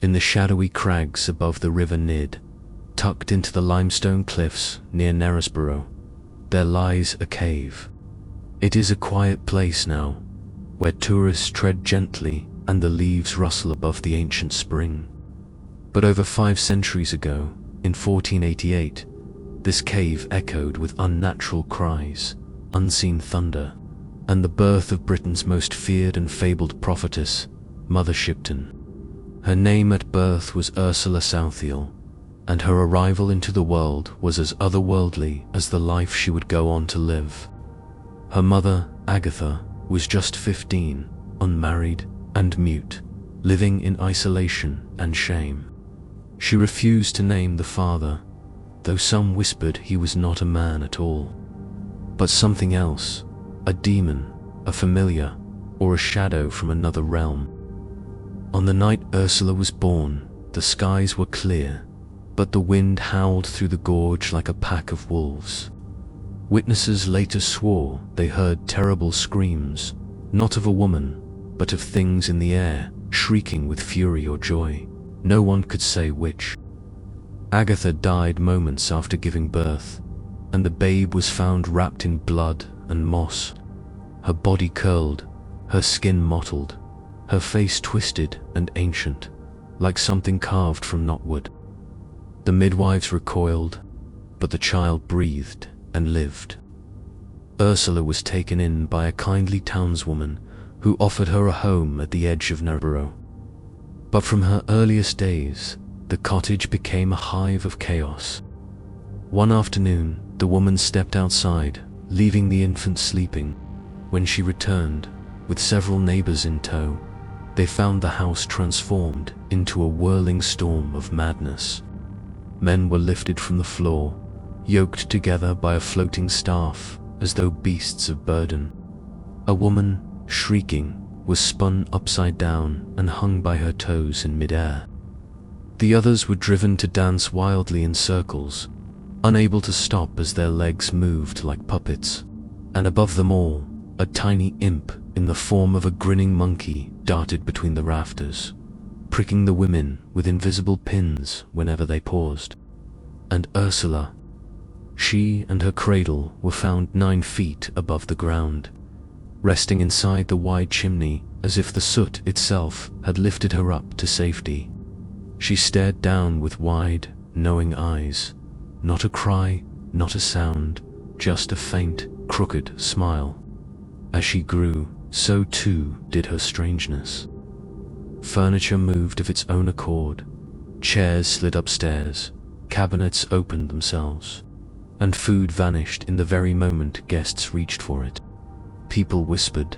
In the shadowy crags above the River Nidd, tucked into the limestone cliffs near Knaresborough, there lies a cave. It is a quiet place now, where tourists tread gently and the leaves rustle above the ancient spring. But over 5 centuries ago, in 1488, this cave echoed with unnatural cries, unseen thunder, and the birth of Britain's most feared and fabled prophetess, Mother Shipton. Her name at birth was Ursula Southiel, and her arrival into the world was as otherworldly as the life she would go on to live. Her mother, Agatha, was just 15, unmarried and mute, living in isolation and shame. She refused to name the father, though some whispered he was not a man at all, but something else, a demon, a familiar, or a shadow from another realm. On the night Ursula was born, the skies were clear, but the wind howled through the gorge like a pack of wolves. Witnesses later swore they heard terrible screams, not of a woman, but of things in the air, shrieking with fury or joy. No one could say which. Agatha died moments after giving birth, and the babe was found wrapped in blood and moss. Her body curled, her skin mottled, her face twisted and ancient, like something carved from knotwood. The midwives recoiled, but the child breathed and lived. Ursula was taken in by a kindly townswoman who offered her a home at the edge of Knaresborough. But from her earliest days, the cottage became a hive of chaos. One afternoon, the woman stepped outside, leaving the infant sleeping. When she returned, with several neighbors in tow, they found the house transformed into a whirling storm of madness. Men were lifted from the floor, yoked together by a floating staff as though beasts of burden. A woman, shrieking, was spun upside down and hung by her toes in midair. The others were driven to dance wildly in circles, unable to stop as their legs moved like puppets. And above them all, a tiny imp in the form of a grinning monkey darted between the rafters, pricking the women with invisible pins whenever they paused. And Ursula, she and her cradle were found 9 feet above the ground, resting inside the wide chimney as if the soot itself had lifted her up to safety. She stared down with wide, knowing eyes. Not a cry, not a sound, just a faint, crooked smile. As she grew, so too did her strangeness. Furniture moved of its own accord, chairs slid upstairs, cabinets opened themselves, and food vanished in the very moment guests reached for it. People whispered.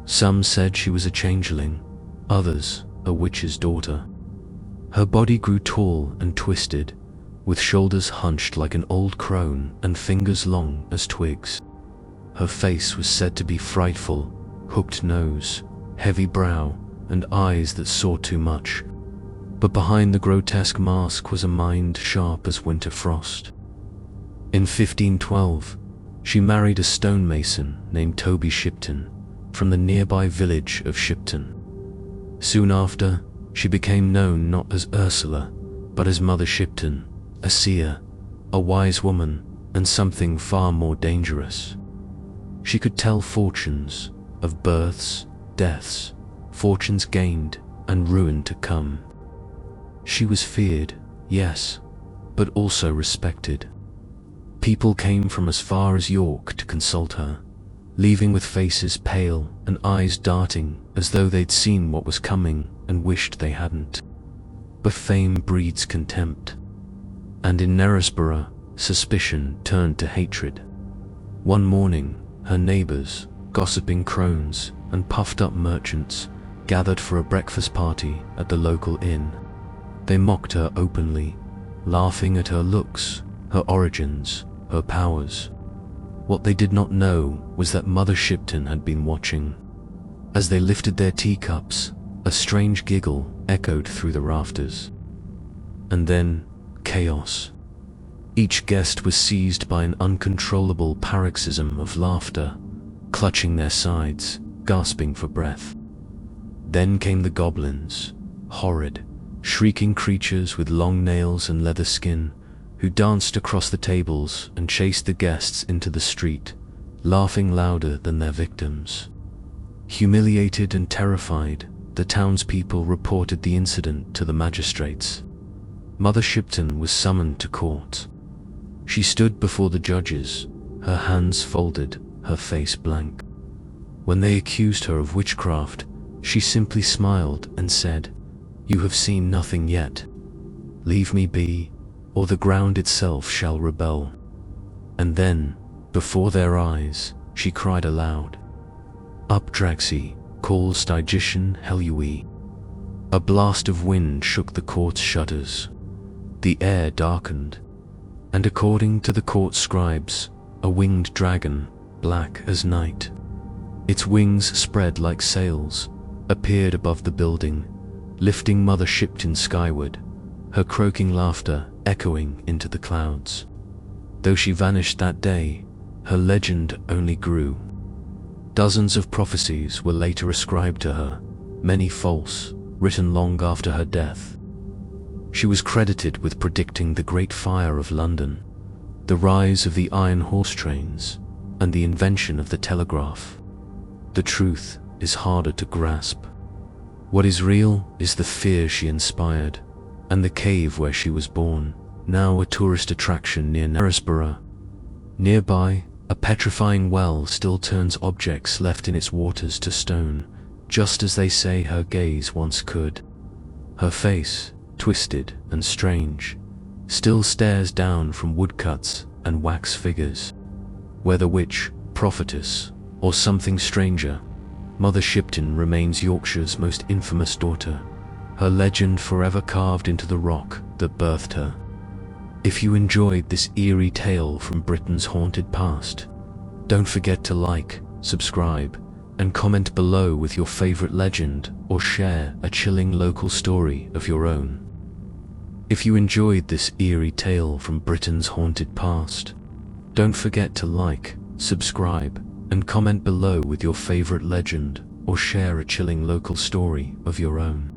Some said she was a changeling, others a witch's daughter. Her body grew tall and twisted, with shoulders hunched like an old crone and fingers long as twigs. Her face was said to be frightful, hooked nose, heavy brow, and eyes that saw too much. But behind the grotesque mask was a mind sharp as winter frost. In 1512, she married a stonemason named Toby Shipton from the nearby village of Shipton. Soon after, she became known not as Ursula, but as Mother Shipton, a seer, a wise woman, and something far more dangerous. She could tell fortunes of births, deaths, fortunes gained, and ruin to come. She was feared, yes, but also respected. People came from as far as York to consult her, leaving with faces pale and eyes darting as though they'd seen what was coming and wished they hadn't. But fame breeds contempt, and in Knaresborough, suspicion turned to hatred. One morning, her neighbors, gossiping crones and puffed-up merchants, gathered for a breakfast party at the local inn. They mocked her openly, laughing at her looks, her origins, her powers. What they did not know was that Mother Shipton had been watching. As they lifted their teacups, a strange giggle echoed through the rafters. And then, chaos. Each guest was seized by an uncontrollable paroxysm of laughter, clutching their sides, gasping for breath. Then came the goblins, horrid, shrieking creatures with long nails and leather skin, who danced across the tables and chased the guests into the street, laughing louder than their victims. Humiliated and terrified, the townspeople reported the incident to the magistrates. Mother Shipton was summoned to court. She stood before the judges, her hands folded, her face blank. When they accused her of witchcraft, she simply smiled and said, "You have seen nothing yet. Leave me be, or the ground itself shall rebel." And then, before their eyes, she cried aloud, "Updraxi, calls Digitian Helui." A blast of wind shook the court's shutters. The air darkened, and according to the court scribes, a winged dragon, black as night, its wings spread like sails, appeared above the building, lifting Mother Shipton skyward, her croaking laughter echoing into the clouds. Though she vanished that day, her legend only grew. Dozens of prophecies were later ascribed to her, many false, written long after her death. She was credited with predicting the Great Fire of London, the rise of the iron horse trains, and the invention of the telegraph. The truth is harder to grasp. What is real is the fear she inspired, and the cave where she was born, now a tourist attraction near Knaresborough. Nearby, a petrifying well still turns objects left in its waters to stone, just as they say her gaze once could. Her face, twisted and strange, still stares down from woodcuts and wax figures. Whether witch, prophetess, or something stranger, Mother Shipton remains Yorkshire's most infamous daughter, her legend forever carved into the rock that birthed her. If you enjoyed this eerie tale from Britain's haunted past, don't forget to like, subscribe, and comment below with your favorite legend or share a chilling local story of your own. If you enjoyed this eerie tale from Britain's haunted past, don't forget to like, subscribe, and comment below with your favorite legend or share a chilling local story of your own.